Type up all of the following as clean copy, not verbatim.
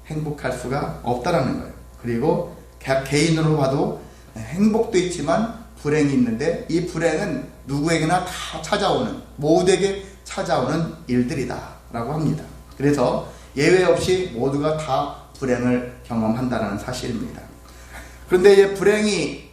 행복할 수가 없다라는 거예요. 그리고 개인으로 봐도 행복도 있지만 불행이 있는데 이 불행은 누구에게나 다 찾아오는, 모두에게 찾아오는 일들이다 라고 합니다. 그래서 예외 없이 모두가 다 불행을 경험한다는 사실입니다. 그런데 이제 불행이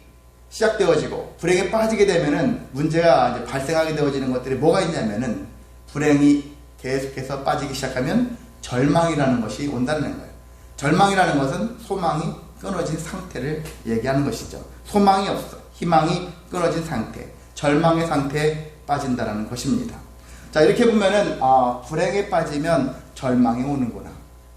시작되어지고 불행에 빠지게 되면은 문제가 이제 발생하게 되어지는 것들이 뭐가 있냐면은, 불행이 계속해서 빠지기 시작하면 절망이라는 것이 온다는 거예요. 절망이라는 것은 소망이 끊어진 상태를 얘기하는 것이죠. 소망이 없어, 희망이 끊어진 상태, 절망의 상태에 빠진다는 것입니다. 자, 이렇게 보면은 불행에 빠지면 절망이 오는구나.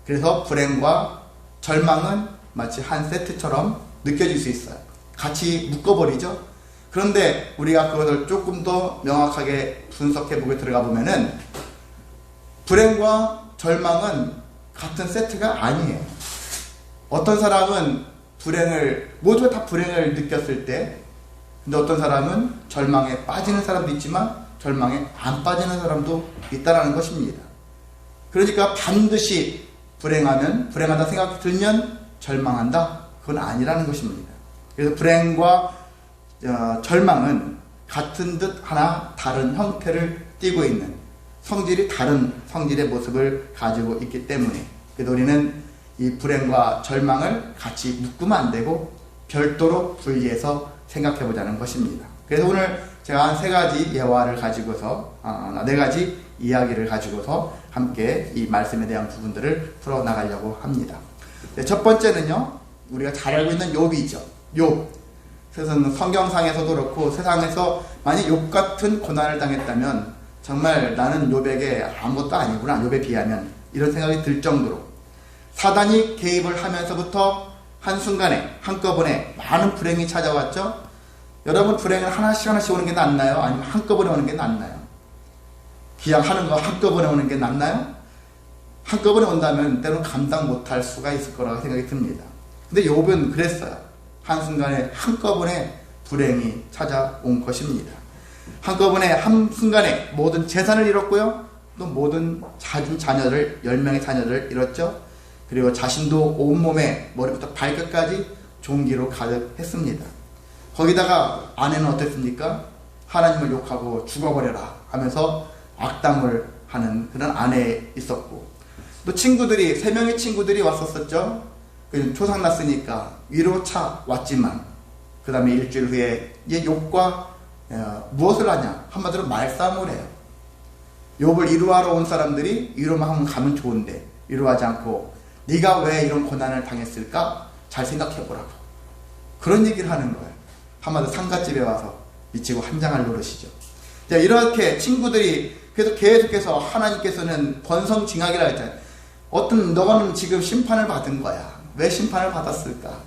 그래서 불행과 절망은 마치 한 세트처럼 느껴질 수 있어요. 같이 묶어버리죠. 그런데 우리가 그것을 조금 더 명확하게 분석해보게 들어가 보면은, 불행과 절망은 같은 세트가 아니에요. 어떤 사람은 모두가 다 불행을 느꼈을 때, 근데 어떤 사람은 절망에 빠지는 사람도 있지만 절망에 안 빠지는 사람도 있다는 것입니다. 그러니까 반드시 불행하다 생각이 들면 절망한다? 그건 아니라는 것입니다. 그래서 불행과 절망은 같은 듯 하나 다른 형태를 띠고 있는, 성질이 다른 성질의 모습을 가지고 있기 때문에, 그래서 우리는 이 불행과 절망을 같이 묶으면 안 되고 별도로 분리해서 생각해 보자는 것입니다. 그래서 오늘 제가 한 3가지 예화를 가지고서 4가지 이야기를 가지고서 함께 이 말씀에 대한 부분들을 풀어나가려고 합니다. 첫 번째는요, 우리가 잘 알고 있는 욥이죠. 욥. 그래서 성경상에서도 그렇고 세상에서 만약 욥 같은 고난을 당했다면 정말 나는 욥에게 아무것도 아니구나, 욥에 비하면, 이런 생각이 들 정도로 사단이 개입을 하면서부터 한순간에 한꺼번에 많은 불행이 찾아왔죠. 여러분, 불행은 하나씩 오는 게 낫나요? 아니면 한꺼번에 오는 게 낫나요? 그냥 하는 거 한꺼번에 오는 게 낫나요? 한꺼번에 온다면 때로는 감당 못할 수가 있을 거라고 생각이 듭니다. 근데 욥은 그랬어요. 한순간에 한꺼번에 불행이 찾아온 것입니다. 한꺼번에 한순간에 모든 재산을 잃었고요, 또 모든 자녀들, 10명의 자녀를 잃었죠. 그리고 자신도 온몸에 머리부터 발끝까지 종기로 가득했습니다. 거기다가 아내는 어땠습니까? 하나님을 욕하고 죽어버려라 하면서 악담을 하는 그런 아내에 있었고, 또 친구들이, 3명의 친구들이 왔었죠. 초상 났으니까 위로차 왔지만 그 다음에 일주일 후에 이제 욥과 무엇을 하냐, 한마디로 말싸움을 해요. 욥을 위로하러 온 사람들이 위로만 하면 가면 좋은데 위로하지 않고 네가 왜 이런 고난을 당했을까? 잘 생각해보라고, 그런 얘기를 하는 거예요. 한마디로 상갓집에 와서 미치고 한장할 노릇이죠. 자, 이렇게 친구들이 계속해서 하나님께서는 번성징악이라 했잖아요. 너는 지금 심판을 받은 거야. 왜 심판을 받았을까?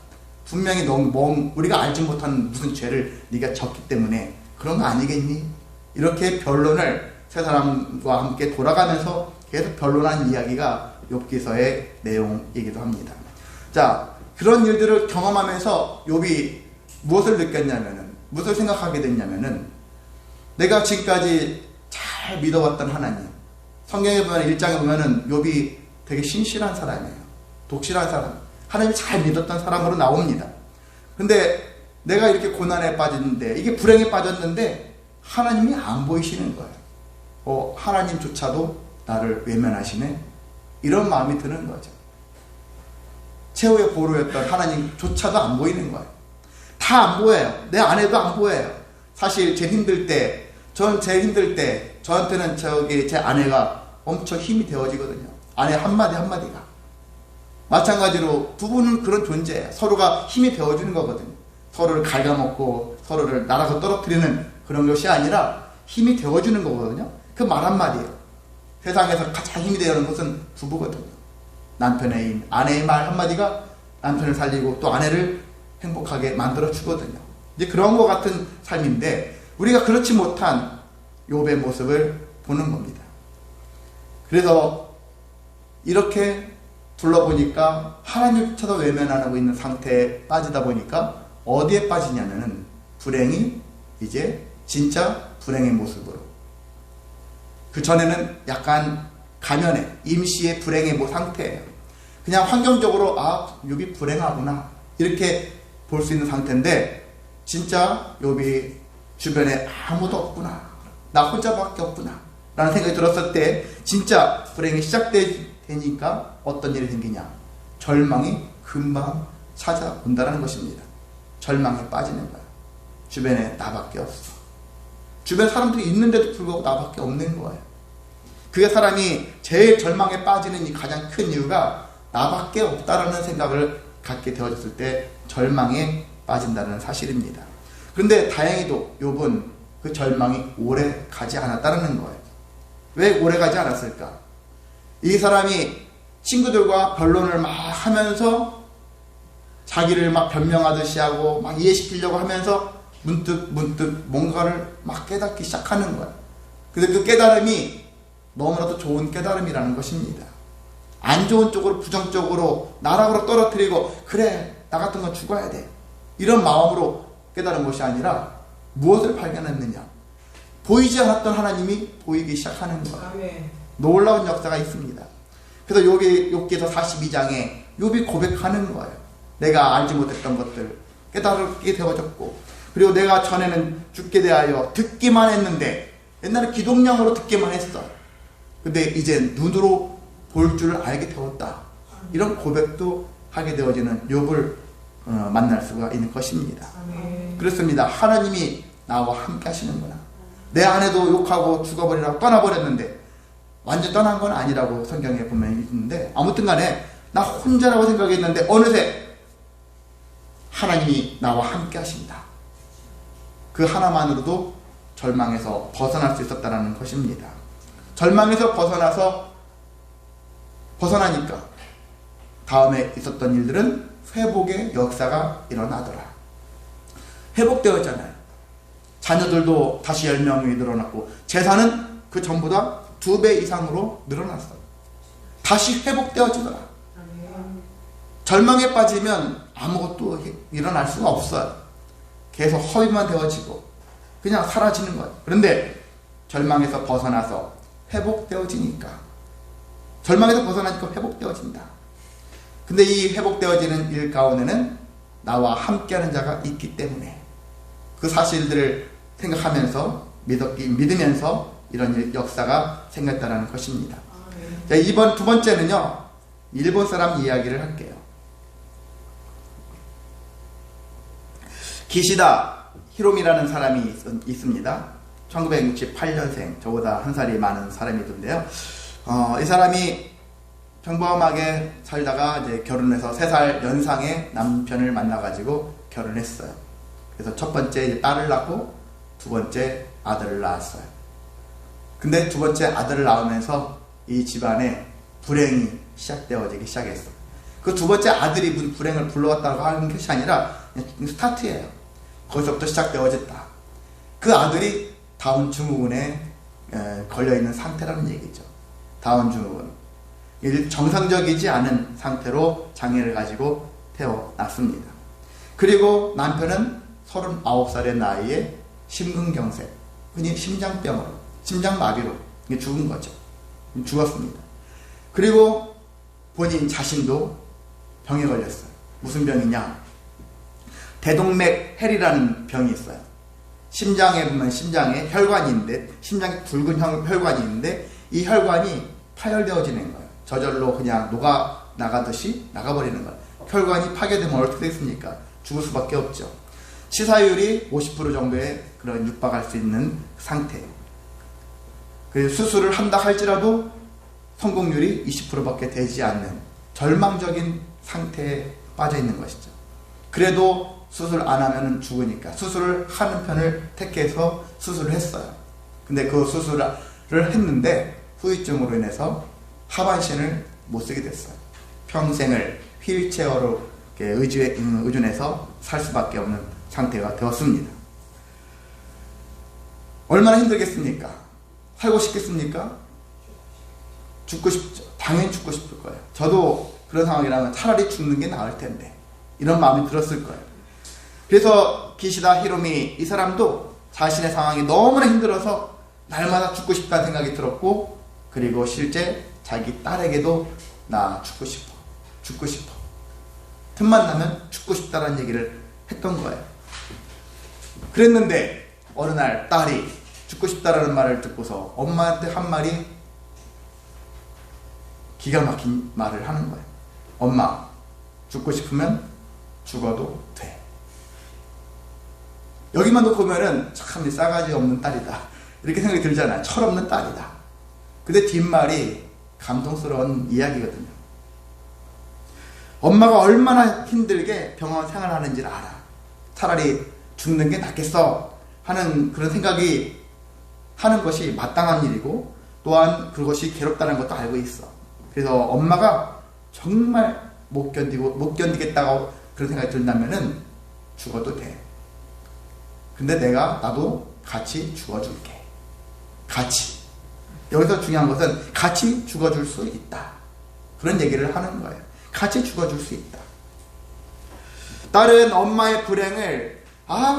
분명히 우리가 알지 못하는 무슨 죄를 네가 졌기 때문에 그런 거 아니겠니? 이렇게 변론을 세 사람과 함께 돌아가면서 계속 변론한 이야기가 욥기서의 내용이기도 합니다. 자, 그런 일들을 경험하면서 욥이 무엇을 느꼈냐면은, 무엇을 생각하게 됐냐면은, 내가 지금까지 잘 믿어왔던 하나님, 성경에 보면 1장에 보면은 욥이 되게 신실한 사람이에요. 독실한 사람, 하나님 잘 믿었던 사람으로 나옵니다. 근데 내가 이렇게 고난에 빠졌는데, 이게 불행에 빠졌는데 하나님이 안 보이시는 거예요. 하나님조차도 나를 외면하시네? 이런 마음이 드는 거죠. 최후의 보루였던 하나님조차도 안 보이는 거예요. 다 안 보여요. 내 아내도 안 보여요. 사실 제 힘들 때, 저한테는 제 아내가 엄청 힘이 되어지거든요. 아내 한마디가. 마찬가지로 부부는 그런 존재예요. 서로가 힘이 되어주는 거거든요. 서로를 갉아먹고 서로를 나라고 떨어뜨리는 그런 것이 아니라 힘이 되어주는 거거든요. 그 말 한마디예요. 세상에서 가장 힘이 되는 것은 부부거든요. 남편의 아내의 말 한마디가 남편을 살리고 또 아내를 행복하게 만들어 주거든요. 이제 그런 것 같은 삶인데, 우리가 그렇지 못한 욥의 모습을 보는 겁니다. 그래서 이렇게 둘러보니까 하나님조차도 외면하고 있는 상태에 빠지다 보니까 어디에 빠지냐면은 불행이 이제 진짜 불행의 모습으로, 그 전에는 약간 가면의 임시의 불행의 상태예요. 그냥 환경적으로 욥이 불행하구나 이렇게 볼 수 있는 상태인데, 진짜 욥이 주변에 아무도 없구나, 나 혼자밖에 없구나 라는 생각이 들었을 때 진짜 불행이 시작되니까 어떤 일이 생기냐, 절망이 금방 찾아온다는 것입니다. 절망에 빠지는 거야. 주변에 나밖에 없어. 주변 사람들이 있는데도 불구하고 나밖에 없는 거예요. 그게 사람이 제일 절망에 빠지는 이 가장 큰 이유가 나밖에 없다라는 생각을 갖게 되어졌을 때 절망에 빠진다는 사실입니다. 그런데 다행히도 욥은 그 절망이 오래 가지 않았다는 거예요. 왜 오래 가지 않았을까? 이 사람이 친구들과 변론을 막 하면서 자기를 막 변명하듯이 하고 막 이해시키려고 하면서 문득 뭔가를 막 깨닫기 시작하는 거예요. 근데 그 깨달음이 너무나도 좋은 깨달음이라는 것입니다. 안 좋은 쪽으로, 부정적으로 나락으로 떨어뜨리고 그래 나 같은 건 죽어야 돼 이런 마음으로 깨달은 것이 아니라 무엇을 발견했느냐, 보이지 않았던 하나님이 보이기 시작하는 거예요. 놀라운 역사가 있습니다. 그래서 욥기서 42장에 욥이 고백하는 거예요. 내가 알지 못했던 것들 깨달게 되어졌고, 그리고 내가 전에는 주께 대하여 듣기만 했는데, 옛날에 기독령으로 듣기만 했어. 근데 이제 눈으로 볼 줄을 알게 되었다. 이런 고백도 하게 되어지는 욥을 만날 수가 있는 것입니다. 그렇습니다. 하나님이 나와 함께 하시는구나. 내 아내도 욕하고 죽어버리라고 떠나버렸는데 완전 떠난 건 아니라고 성경에 보면 있는데, 아무튼 간에 나 혼자라고 생각했는데 어느새 하나님이 나와 함께 하신다. 그 하나만으로도 절망에서 벗어날 수 있었다는 것입니다. 절망에서 벗어나니까 다음에 있었던 일들은 회복의 역사가 일어나더라. 회복되었잖아요. 자녀들도 다시 10명이 늘어났고 재산은 그 전보다 2배 이상으로 늘어났어요. 다시 회복되어지더라. 절망에 빠지면 아무것도 일어날 수가 없어요. 계속 허위만 되어지고 그냥 사라지는 거예요. 그런데 절망에서 벗어나서 회복되어지니까, 절망에서 벗어나니까 회복되어진다. 근데 이 회복되어지는 일 가운데는 나와 함께하는 자가 있기 때문에 그 사실들을 생각하면서 믿으면서 이런 역사가 생겼다는 것입니다. 자, 이번 두 번째는요, 일본 사람 이야기를 할게요. 기시다 히로미라는 사람이 있습니다. 1968년생, 저보다 한 살이 많은 사람이던데요. 이 사람이 평범하게 살다가 이제 결혼해서 3살 연상의 남편을 만나가지고 결혼했어요. 그래서 첫 번째 이제 딸을 낳고 두 번째 아들을 낳았어요. 근데 두 번째 아들을 낳으면서 이 집안에 불행이 시작되어지기 시작했어요. 그 두 번째 아들이 무슨 불행을 불러왔다고 하는 것이 아니라 그냥 스타트예요. 거기서부터 시작되어졌다. 그 아들이 다운 증후군에 걸려있는 상태라는 얘기죠. 다운 증후군. 정상적이지 않은 상태로 장애를 가지고 태어났습니다. 그리고 남편은 39살의 나이에 심근경색, 흔히 심장병으로, 심장마비로 죽은 거죠. 죽었습니다. 그리고 본인 자신도 병에 걸렸어요. 무슨 병이냐? 대동맥해리라는 병이 있어요. 심장에 보면 심장에 혈관이 있는데, 심장에 굵은 혈관이 있는데 이 혈관이 파열되어지는 거예요. 저절로 그냥 녹아 나가듯이 나가버리는 거예요. 혈관이 파괴되면 어떻게 됐습니까? 죽을 수밖에 없죠. 치사율이 50% 정도의 그런 육박할 수 있는 상태예요. 그래서 수술을 한다 할지라도 성공률이 20%밖에 되지 않는 절망적인 상태에 빠져 있는 것이죠. 그래도 수술 안 하면 죽으니까 수술을 하는 편을 택해서 수술을 했어요. 근데 그 수술을 했는데 후유증으로 인해서 하반신을 못 쓰게 됐어요. 평생을 휠체어로 의존해서 살 수밖에 없는 상태가 되었습니다. 얼마나 힘들겠습니까? 살고 싶겠습니까? 죽고 싶죠. 당연히 죽고 싶을 거예요. 저도 그런 상황이라면 차라리 죽는 게 나을 텐데 이런 마음이 들었을 거예요. 그래서 기시다 히로미 이 사람도 자신의 상황이 너무나 힘들어서 날마다 죽고 싶다는 생각이 들었고, 그리고 실제 자기 딸에게도 나 죽고 싶어, 죽고 싶어. 틈만 나면 죽고 싶다라는 얘기를 했던 거예요. 그랬는데 어느 날 딸이 죽고 싶다라는 말을 듣고서 엄마한테 한 말이 기가 막힌 말을 하는 거예요. 엄마, 죽고 싶으면 죽어도 돼. 여기만 놓고 보면은 참 싸가지 없는 딸이다 이렇게 생각이 들잖아요. 철없는 딸이다. 근데 뒷말이 감동스러운 이야기거든요. 엄마가 얼마나 힘들게 병원 생활하는지를 알아. 차라리 죽는 게 낫겠어 하는 그런 생각이 하는 것이 마땅한 일이고, 또한 그것이 괴롭다는 것도 알고 있어. 그래서 엄마가 정말 못 견디겠다고 그런 생각이 든다면은 죽어도 돼. 근데 나도 같이 죽어줄게. 같이. 여기서 중요한 것은 같이 죽어줄 수 있다. 그런 얘기를 하는 거예요. 같이 죽어줄 수 있다. 딸은 엄마의 불행을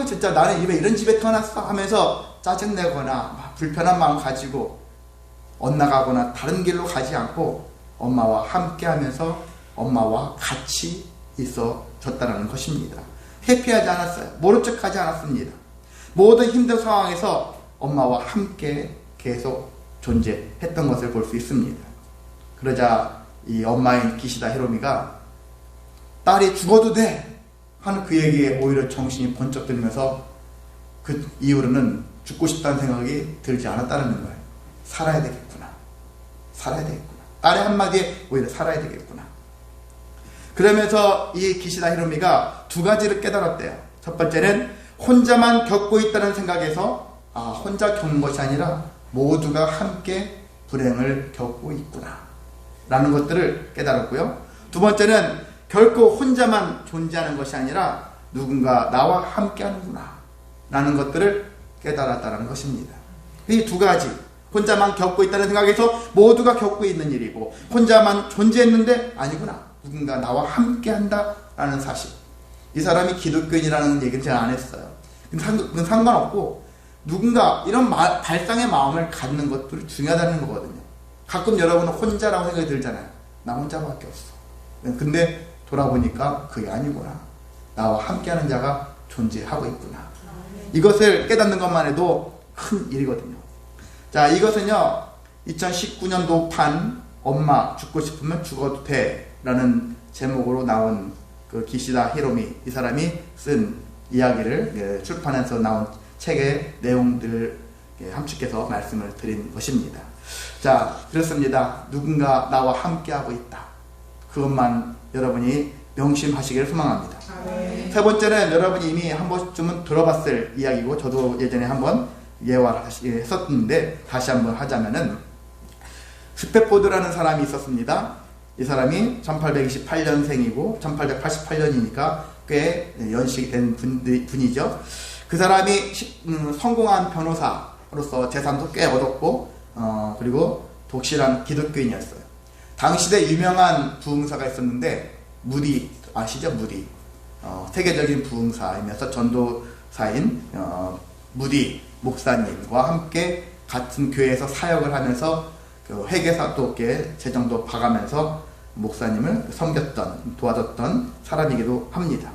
진짜 나는 왜 이런 집에 태어났어 하면서 짜증내거나 불편한 마음 가지고 엇나가거나 다른 길로 가지 않고 엄마와 함께 하면서 엄마와 같이 있어줬다는 것입니다. 회피하지 않았어요. 모른 척 하지 않았습니다. 모든 힘든 상황에서 엄마와 함께 계속 존재했던 것을 볼 수 있습니다. 그러자 이 엄마인 기시다 히로미가 딸이 죽어도 돼 하는 그 얘기에 오히려 정신이 번쩍 들면서 그 이후로는 죽고 싶다는 생각이 들지 않았다는 거예요. 살아야 되겠구나. 살아야 되겠구나. 딸의 한마디에 오히려 살아야 되겠구나. 그러면서 이 기시다 히로미가 두 가지를 깨달았대요. 첫 번째는 혼자만 겪고 있다는 생각에서 혼자 겪는 것이 아니라 모두가 함께 불행을 겪고 있구나 라는 것들을 깨달았고요. 두 번째는 결코 혼자만 존재하는 것이 아니라 누군가 나와 함께 하는구나 라는 것들을 깨달았다는 것입니다. 이 두 가지, 혼자만 겪고 있다는 생각에서 모두가 겪고 있는 일이고, 혼자만 존재했는데 아니구나, 누군가 나와 함께 한다라는 사실. 이 사람이 기독교인이라는 얘기는 제가 안 했어요. 그건 상관없고 누군가 이런 발상의 마음을 갖는 것도 중요하다는 거거든요. 가끔 여러분은 혼자라고 생각이 들잖아요. 나 혼자밖에 없어. 근데 돌아보니까 그게 아니구나. 나와 함께하는 자가 존재하고 있구나. 이것을 깨닫는 것만 해도 큰 일이거든요. 자, 이것은요 2019년도판 엄마 죽고 싶으면 죽어도 돼 라는 제목으로 나온 그 기시다 히로미, 이 사람이 쓴 이야기를 출판해서 나온 책의 내용들을 함축해서 말씀을 드린 것입니다. 자, 그렇습니다. 누군가 나와 함께하고 있다. 그것만 여러분이 명심하시기를 소망합니다. 세 번째는 여러분이 이미 한 번쯤은 들어봤을 이야기고, 저도 예전에 한번 예화를 했었는데 다시 한번 하자면은, 스페포드라는 사람이 있었습니다. 이 사람이 1828년생이고 1888년이니까 꽤 연식된 분이죠. 그 사람이 성공한 변호사로서 재산도 꽤 얻었고, 그리고 독실한 기독교인이었어요. 당시대 유명한 부흥사가 있었는데, 무디 아시죠? 무디. 세계적인 부흥사이면서 전도사인 무디 목사님과 함께 같은 교회에서 사역을 하면서 그 회계사도 꽤 재정도 봐가면서 목사님을 섬겼던, 도와줬던 사람이기도 합니다.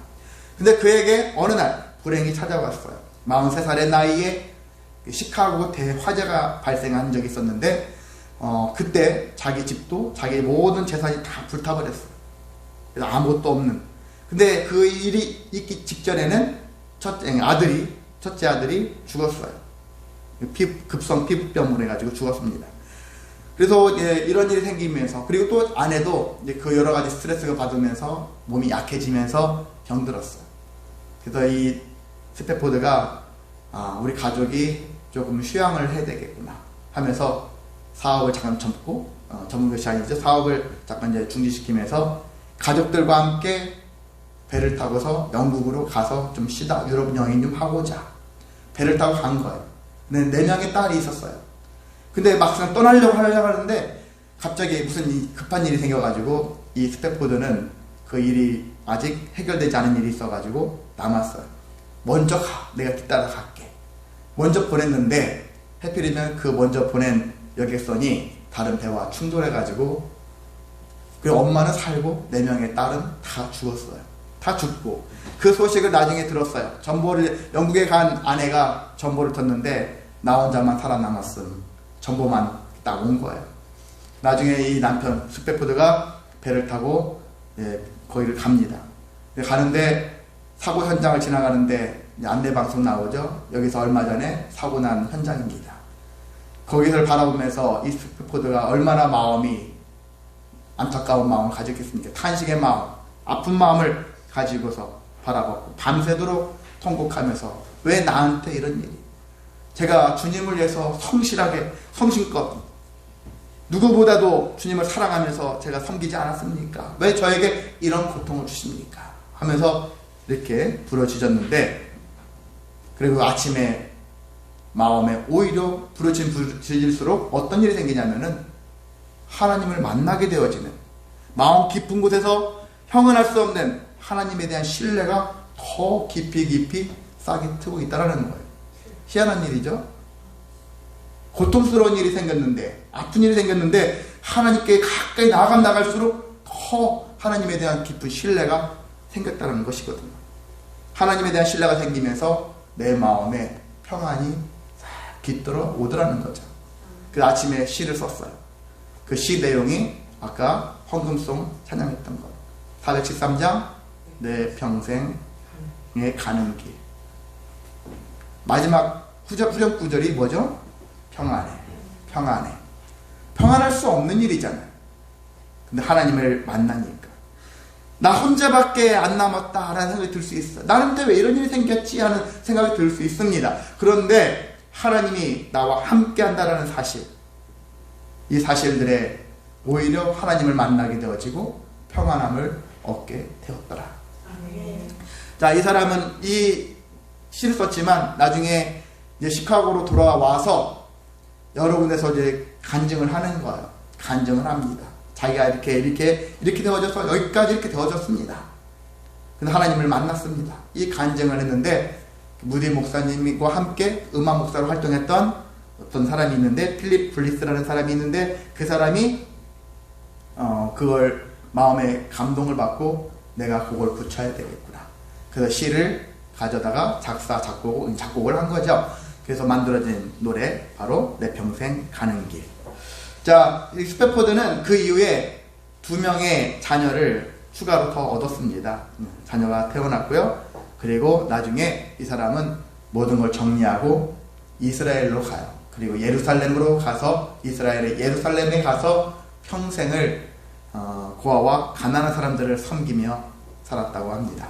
근데 그에게 어느 날 불행이 찾아왔어요. 43살의 나이에 시카고 대화재가 발생한 적이 있었는데, 그때 자기 집도 자기 모든 재산이 다 불타버렸어요. 그래서 아무것도 없는. 근데 그 일이 있기 직전에는 첫째 아들이 죽었어요. 급성 피부병으로 해가지고 죽었습니다. 그래서 이런 일이 생기면서, 그리고 또 아내도 그 여러 가지 스트레스를 받으면서 몸이 약해지면서 병들었어요. 그래서 이 스페포드가 우리 가족이 조금 휴양을 해야 되겠구나 하면서 사업을 잠깐 접고, 접은 것이 아니죠. 사업을 잠깐 이제 중지시키면서 가족들과 함께 배를 타고서 영국으로 가서 좀 쉬다, 유럽 여행 좀 하고자 배를 타고 간 거예요. 근데 4명의 딸이 있었어요. 근데 막상 떠나려고 하는데 갑자기 무슨 급한 일이 생겨가지고 이 스페포드는 그 일이 아직 해결되지 않은 일이 있어가지고 남았어요. 먼저 가. 내가 뒤따라 갈게. 먼저 보냈는데 해필이면 그 먼저 보낸 여객선이 다른 배와 충돌해가지고 그리고 엄마는 살고 4명의 딸은 다 죽었어요. 다 죽고 그 소식을 나중에 들었어요. 영국에 간 아내가 전보를 텄는데 나 혼자만 살아남았음. 전보만 딱 온 거예요. 나중에 이 남편 스페포드가 배를 타고 거기를 갑니다. 가는데 사고 현장을 지나가는데 안내방송 나오죠. 여기서 얼마 전에 사고 난 현장입니다. 거기를 바라보면서 이 스페포드가 얼마나 마음이 안타까운 마음을 가졌겠습니까? 탄식의 마음, 아픈 마음을 가지고서 바라보고 밤새도록 통곡하면서 왜 나한테 이런 일이, 제가 주님을 위해서 성실하게 성심껏 누구보다도 주님을 사랑하면서 제가 섬기지 않았습니까? 왜 저에게 이런 고통을 주십니까? 하면서 이렇게 부르짖었는데, 그리고 아침에 마음에 오히려 부르짖을수록 어떤 일이 생기냐면은 하나님을 만나게 되어지는, 마음 깊은 곳에서 형언할 수 없는 하나님에 대한 신뢰가 더 깊이 싹이 트고 있다는 거예요. 희한한 일이죠. 고통스러운 일이 생겼는데, 아픈 일이 생겼는데 하나님께 가까이 나갈수록 더 하나님에 대한 깊은 신뢰가 생겼다는 것이거든요. 하나님에 대한 신뢰가 생기면서 내 마음에 평안이 싹 깃들어 오더라는 거죠. 그 아침에 시를 썼어요. 그 시 내용이 아까 헌금송 찬양했던 것, 413장 내 평생에 가는 길. 마지막 후렴 구절이 뭐죠? 평안해. 평안할 수 없는 일이잖아요. 근데 하나님을 만나니까 나 혼자밖에 안 남았다 라는 생각이 들 수 있어요. 나한테 왜 이런 일이 생겼지 하는 생각이 들 수 있습니다. 그런데 하나님이 나와 함께 한다는 사실, 이 사실들에 오히려 하나님을 만나게 되어지고 평안함을 얻게 되었더라. 자, 이 사람은 이 시를 썼지만 나중에 이제 시카고로 돌아와서 여러 군데서 이제 간증을 하는 거예요. 간증을 합니다. 자기가 이렇게 되어져서 여기까지 이렇게 되어졌습니다. 근데 하나님을 만났습니다. 이 간증을 했는데 무디 목사님과 함께 음악 목사로 활동했던 어떤 사람이 있는데, 필립 블리스라는 사람이 있는데, 그 사람이 그걸 마음에 감동을 받고 내가 그걸 붙여야 되겠구나. 그래서 시를 가져다가 작곡을 한 거죠. 그래서 만들어진 노래 바로 내 평생 가는 길. 자, 이 스페포드는 그 이후에 2명의 자녀를 추가로 더 얻었습니다. 자녀가 태어났고요. 그리고 나중에 이 사람은 모든 걸 정리하고 이스라엘로 가요. 그리고 예루살렘으로 가서 예루살렘에 가서 평생을 고아와 가난한 사람들을 섬기며 살았다고 합니다.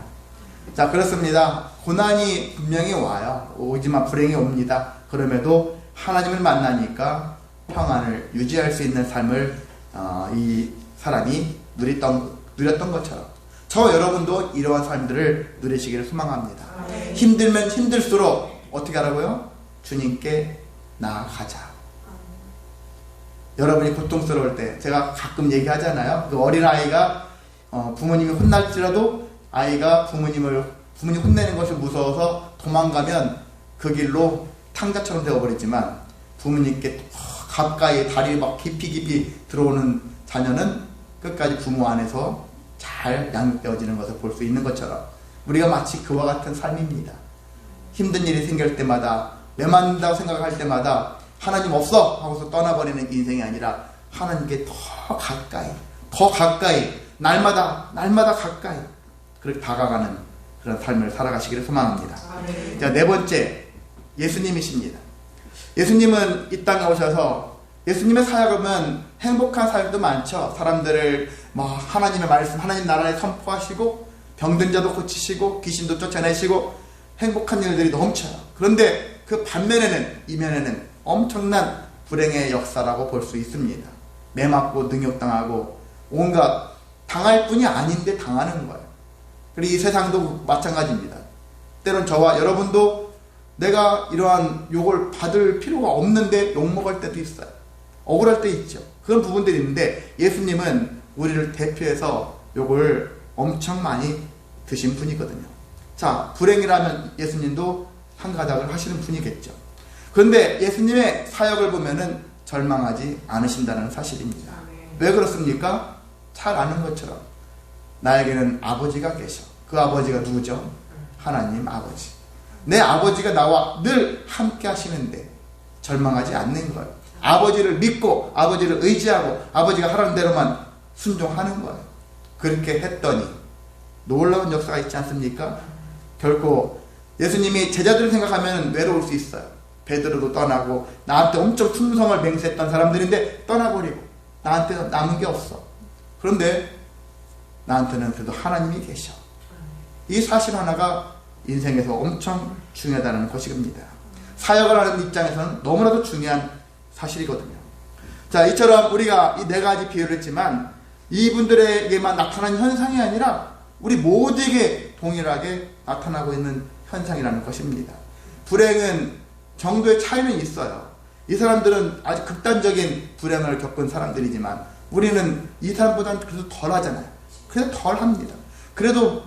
자, 그렇습니다. 고난이 분명히 와요. 오지만 불행이 옵니다. 그럼에도 하나님을 만나니까 평안을 유지할 수 있는 삶을 이 사람이 누렸던 것처럼 여러분도 이러한 삶들을 누리시기를 소망합니다. 힘들면 힘들수록 어떻게 하라고요? 주님께 나아가자. 여러분이 고통스러울 때 제가 가끔 얘기하잖아요. 그 어린아이가 부모님이 혼날지라도 아이가 부모님 혼내는 것이 무서워서 도망가면 그 길로 탕자처럼 되어버리지만, 부모님께 가까이 다리 막 깊이 들어오는 자녀는 끝까지 부모 안에서 잘 양육되어지는 것을 볼 수 있는 것처럼 우리가 마치 그와 같은 삶입니다. 힘든 일이 생길 때마다, 매만다고 생각할 때마다 하나님 없어 하고서 떠나버리는 인생이 아니라 하나님께 더 가까이 날마다 가까이 그렇게 다가가는 그런 삶을 살아가시기를 소망합니다. 자, 4번째, 예수님이십니다. 예수님은 이 땅에 오셔서, 예수님의 사역을 보면 행복한 사역도 많죠. 사람들을 하나님의 말씀, 하나님 나라에 선포하시고 병든 자도 고치시고 귀신도 쫓아내시고 행복한 일들이 넘쳐요. 그런데 그 반면에는, 이면에는 엄청난 불행의 역사라고 볼 수 있습니다. 매맞고 능욕당하고 온갖 당할 뿐이 아닌데 당하는 거예요. 그리고 이 세상도 마찬가지입니다. 때론 저와 여러분도 내가 이러한 욕을 받을 필요가 없는데 욕먹을 때도 있어요. 억울할 때 있죠. 그런 부분들이 있는데 예수님은 우리를 대표해서 욕을 엄청 많이 드신 분이거든요. 자, 불행이라면 예수님도 한 가닥을 하시는 분이겠죠. 그런데 예수님의 사역을 보면은 절망하지 않으신다는 사실입니다. 왜 그렇습니까? 잘 아는 것처럼 나에게는 아버지가 계셔. 그 아버지가 누구죠? 하나님 아버지. 내 아버지가 나와 늘 함께 하시는데 절망하지 않는 거예요. 아버지를 믿고 아버지를 의지하고 아버지가 하라는 대로만 순종하는 거예요. 그렇게 했더니 놀라운 역사가 있지 않습니까? 결코 예수님이 제자들을 생각하면 외로울 수 있어요. 베드로도 떠나고 나한테 엄청 충성을 맹세했던 사람들인데 떠나버리고 나한테 남은 게 없어. 그런데 나한테는 그래도 하나님이 계셔. 이 사실 하나가 인생에서 엄청 중요하다는 것입니다. 사역을 하는 입장에서는 너무나도 중요한 사실이거든요. 자, 이처럼 우리가 이 네 가지 비유를 했지만 이분들에게만 나타난 현상이 아니라 우리 모두에게 동일하게 나타나고 있는 현상이라는 것입니다. 불행은 정도의 차이는 있어요. 이 사람들은 아주 극단적인 불행을 겪은 사람들이지만 우리는 이 사람보다는 그래도 덜 하잖아요. 그래도 덜 합니다. 그래도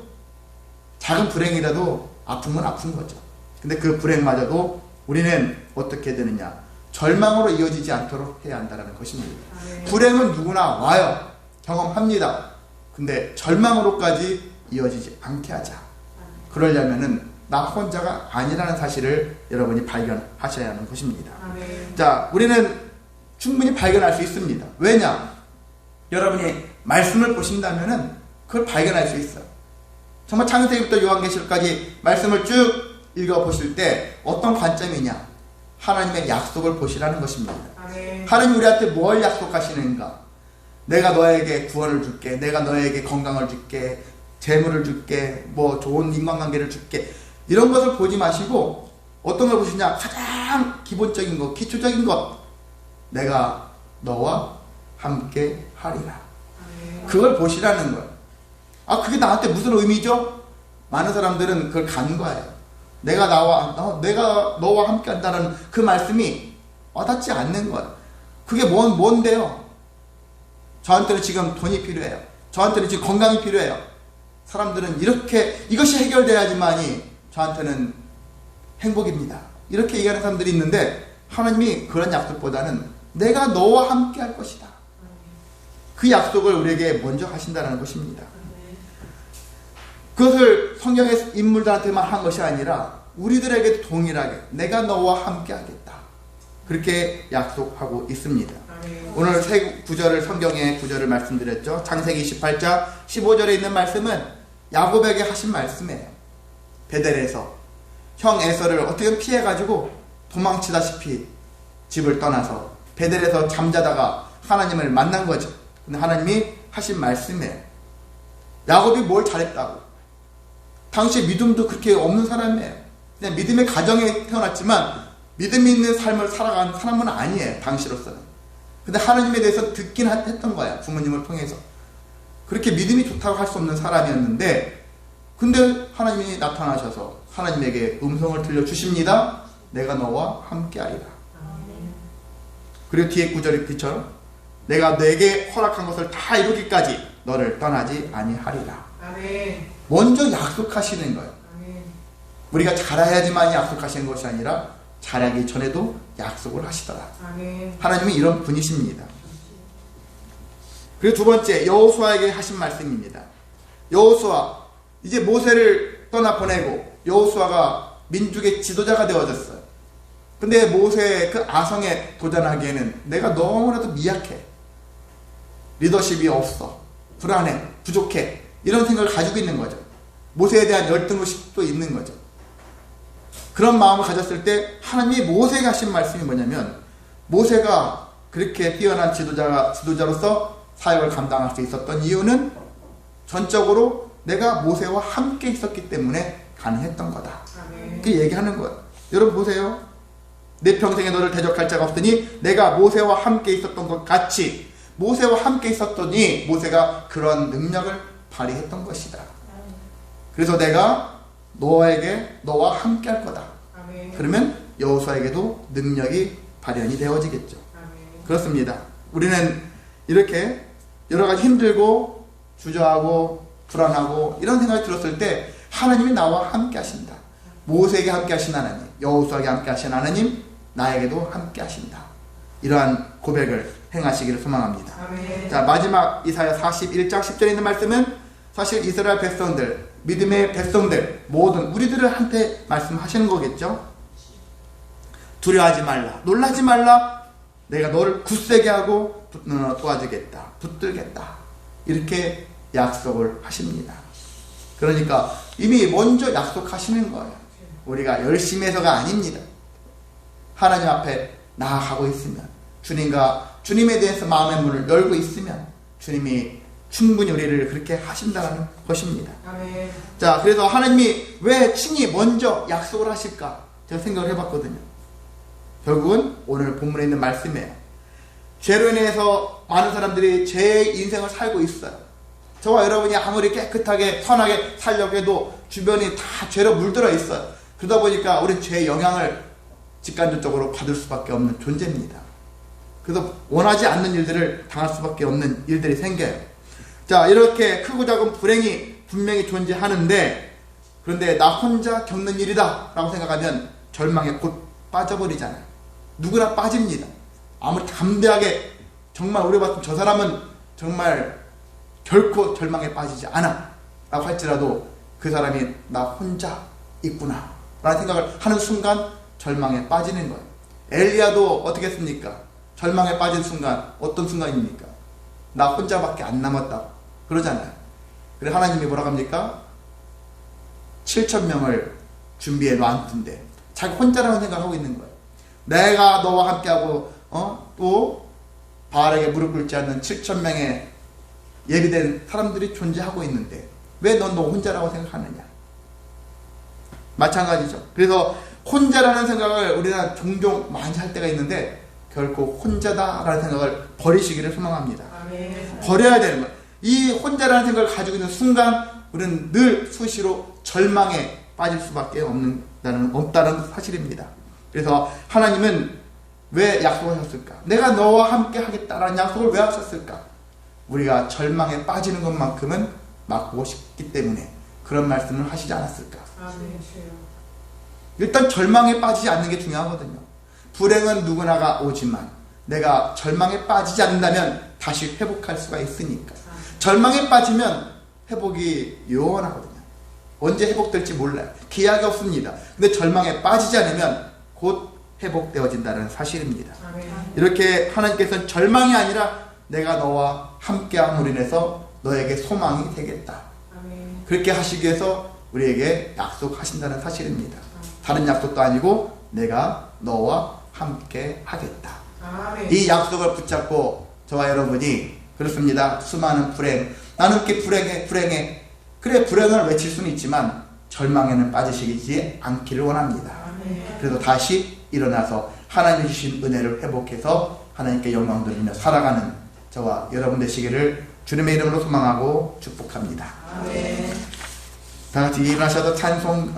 작은 불행이라도 아픔은 아픈 거죠. 근데 그 불행마저도 우리는 어떻게 되느냐? 절망으로 이어지지 않도록 해야 한다는 것입니다. 불행은 누구나 와요. 경험합니다. 근데 절망으로까지 이어지지 않게 하자. 그러려면은 나 혼자가 아니라는 사실을 여러분이 발견하셔야 하는 것입니다. 자, 우리는 충분히 발견할 수 있습니다. 왜냐? 여러분이 말씀을 보신다면은 그걸 발견할 수 있어요. 정말 창세기부터 요한계시록까지 말씀을 쭉 읽어보실 때 어떤 관점이냐? 하나님의 약속을 보시라는 것입니다. 하나님 우리한테 뭘 약속하시는가? 내가 너에게 구원을 줄게. 내가 너에게 건강을 줄게. 재물을 줄게. 뭐 좋은 인간관계를 줄게. 이런 것을 보지 마시고 어떤 걸 보시냐? 가장 기본적인 것, 기초적인 것. 내가 너와 함께 하리라. 그걸 보시라는 거예요. 아, 그게 나한테 무슨 의미죠? 많은 사람들은 그걸 간과해요. 내가 너와 함께 한다는 그 말씀이 와닿지 않는 거예요. 그게 뭔데요? 저한테는 지금 돈이 필요해요. 저한테는 지금 건강이 필요해요. 사람들은 이것이 해결돼야지만이 저한테는 행복입니다. 이렇게 얘기하는 사람들이 있는데 하나님이 그런 약속보다는 내가 너와 함께 할 것이다. 그 약속을 우리에게 먼저 하신다는 것입니다. 그것을 성경의 인물들한테만 한 것이 아니라 우리들에게도 동일하게 내가 너와 함께 하겠다. 그렇게 약속하고 있습니다. 오늘 세 구절을 성경의 구절을 말씀드렸죠. 창세기 28장 15절에 있는 말씀은 야곱에게 하신 말씀이에요. 베델에서 형 에서를 어떻게 피해가지고 도망치다시피 집을 떠나서 베델에서 잠자다가 하나님을 만난 거죠. 근데 하나님이 하신 말씀이에요. 야곱이 뭘 잘했다고? 당시 믿음도 그렇게 없는 사람이에요. 그냥 믿음의 가정에 태어났지만 믿음이 있는 삶을 살아간 사람은 아니에요. 당시로서는. 근데 하나님에 대해서 듣긴 했던 거야. 부모님을 통해서. 그렇게 믿음이 좋다고 할 수 없는 사람이었는데 근데 하나님이 나타나셔서 하나님에게 음성을 들려주십니다. 내가 너와 함께하리라. 그리고 뒤에 구절이 그처럼 내가 내게 허락한 것을 다 이루기까지 너를 떠나지 아니하리라. 먼저 약속하시는 거예요. 우리가 잘해야지만 약속하시는 것이 아니라 잘하기 전에도 약속을 하시더라. 하나님이 이런 분이십니다. 그리고 두 번째 여호수아에게 하신 말씀입니다. 여호수아 이제 모세를 떠나보내고 여호수아가 민족의 지도자가 되어졌어요. 근데 모세의 그 아성에 도전하기에는 내가 너무나도 미약해. 리더십이 없어. 불안해. 부족해. 이런 생각을 가지고 있는 거죠. 모세에 대한 열등의식도 있는 거죠. 그런 마음을 가졌을 때 하나님이 모세에게 하신 말씀이 뭐냐면 모세가 그렇게 뛰어난 지도자로서 사역을 감당할 수 있었던 이유는 전적으로 내가 모세와 함께 있었기 때문에 가능했던 거다. 그 얘기하는 거예요. 여러분 보세요. 내 평생에 너를 대적할 자가 없으니 내가 모세와 함께 있었던 것 같이 모세와 함께 있었더니 모세가 그런 능력을 발휘했던 것이다. 그래서 내가 너와 함께 할 거다. 그러면 여호수아에게도 능력이 발현이 되어지겠죠. 그렇습니다. 우리는 이렇게 여러 가지 힘들고 주저하고 불안하고 이런 생각이 들었을 때 하나님이 나와 함께 하신다. 모세에게 함께 하신 하나님, 여호수아에게 함께 하신 하나님, 나에게도 함께 하신다. 이러한 고백을 행하시기를 소망합니다. 아멘. 자, 마지막 이사야 41장 10절에 있는 말씀은 사실 이스라엘 백성들, 믿음의 백성들, 모든 우리들한테 말씀하시는 거겠죠. 두려워하지 말라, 놀라지 말라, 내가 너를 굳세게 하고 도와주겠다, 붙들겠다, 이렇게 약속을 하십니다. 그러니까 이미 먼저 약속하시는 거예요. 우리가 열심히 해서가 아닙니다. 하나님 앞에 나아가고 있으면, 주님에 대해서 마음의 문을 열고 있으면 주님이 충분히 우리를 그렇게 하신다는 것입니다. 아멘. 자, 그래서 하나님이 왜 친히 먼저 약속을 하실까? 제가 생각을 해봤거든요. 결국은 오늘 본문에 있는 말씀이에요. 죄로 인해서 많은 사람들이 죄의 인생을 살고 있어요. 저와 여러분이 아무리 깨끗하게 선하게 살려고 해도 주변이 다 죄로 물들어 있어요. 그러다 보니까 우리 죄의 영향을 직간접적으로 받을 수밖에 없는 존재입니다. 그래서 원하지 않는 일들을 당할 수밖에 없는 일들이 생겨요. 자, 이렇게 크고 작은 불행이 분명히 존재하는데, 그런데 나 혼자 겪는 일이다 라고 생각하면 절망에 곧 빠져버리잖아요. 누구나 빠집니다. 아무리 담대하게 정말 우리 봤을 때 저 사람은 정말 결코 절망에 빠지지 않아 라고 할지라도 그 사람이 나 혼자 있구나 라는 생각을 하는 순간 절망에 빠지는 거예요. 엘리야도 어떻게 했습니까? 절망에 빠진 순간 어떤 순간입니까? 나 혼자밖에 안 남았다 그러잖아요. 그래 하나님이 뭐라고 합니까? 7,000명을 준비해 놨는데 자기 혼자라는 생각을 하고 있는 거예요. 내가 너와 함께하고 또 바알에게 무릎 꿇지 않는 7,000명의 예비된 사람들이 존재하고 있는데 왜 넌 너 혼자라고 생각하느냐? 마찬가지죠. 그래서 혼자라는 생각을 우리는 종종 많이 할 때가 있는데 결코 혼자다라는 생각을 버리시기를 소망합니다. 아멘. 버려야 되는 거예요. 이 혼자라는 생각을 가지고 있는 순간 우리는 늘 수시로 절망에 빠질 수밖에 없다는 사실입니다. 그래서 하나님은 왜 약속하셨을까? 내가 너와 함께 하겠다라는 약속을 왜 하셨을까? 우리가 절망에 빠지는 것만큼은 막고 싶기 때문에 그런 말씀을 하시지 않았을까? 아멘. 일단 절망에 빠지지 않는 게 중요하거든요. 불행은 누구나가 오지만 내가 절망에 빠지지 않는다면 다시 회복할 수가 있으니까. 절망에 빠지면 회복이 요원하거든요. 언제 회복될지 몰라요. 기약이 없습니다. 근데 절망에 빠지지 않으면 곧 회복되어진다는 사실입니다. 아멘. 이렇게 하나님께서는 절망이 아니라 내가 너와 함께함으로 인해서 너에게 소망이 되겠다. 아멘. 그렇게 하시기 위해서 우리에게 약속하신다는 사실입니다. 다른 약속도 아니고 내가 너와 함께 하겠다. 아멘. 이 약속을 붙잡고 저와 여러분이 그렇습니다. 수많은 불행, 나는 이렇게 불행해. 그래, 불행을 외칠 수는 있지만 절망에는 빠지시지 않기를 원합니다. 아멘. 그래서 다시 일어나서 하나님 주신 은혜를 회복해서 하나님께 영광 돌리며 살아가는 저와 여러분 되시기를 주님의 이름으로 소망하고 축복합니다. 아멘. 다 같이 일어나셔서 찬송